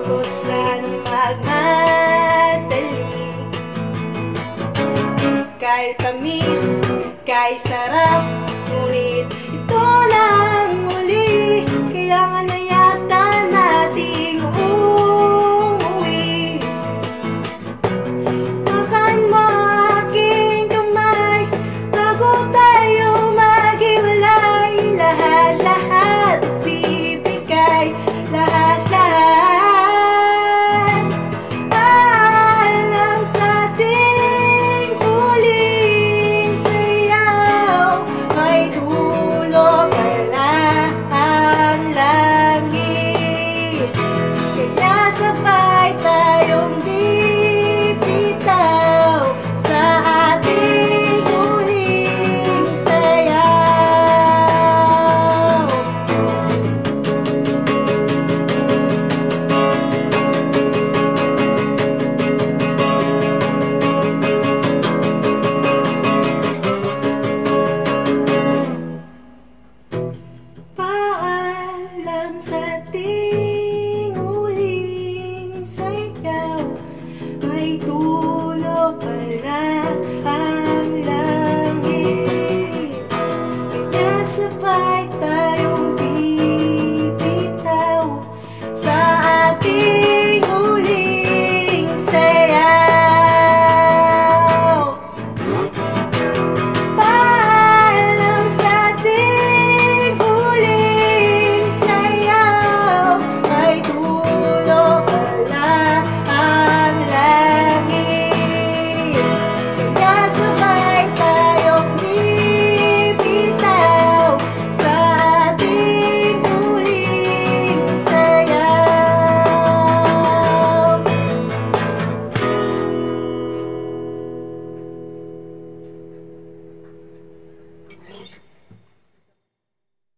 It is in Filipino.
kung saan magmadali. Kay tamis, kay sarap, ngunit ito lang muli. Kailangan na yata nating umuwi. Takan mo aking kamay bago tayo maghiwalay. Lahat-lahat bibigay, lahat-lahat. Paalam sa ating huling sayaw. May dulo pala ang langit, kaya sabay tayong bibitaw sa ating huling sayaw. Paalam sa ating huling sayaw. May dulo pala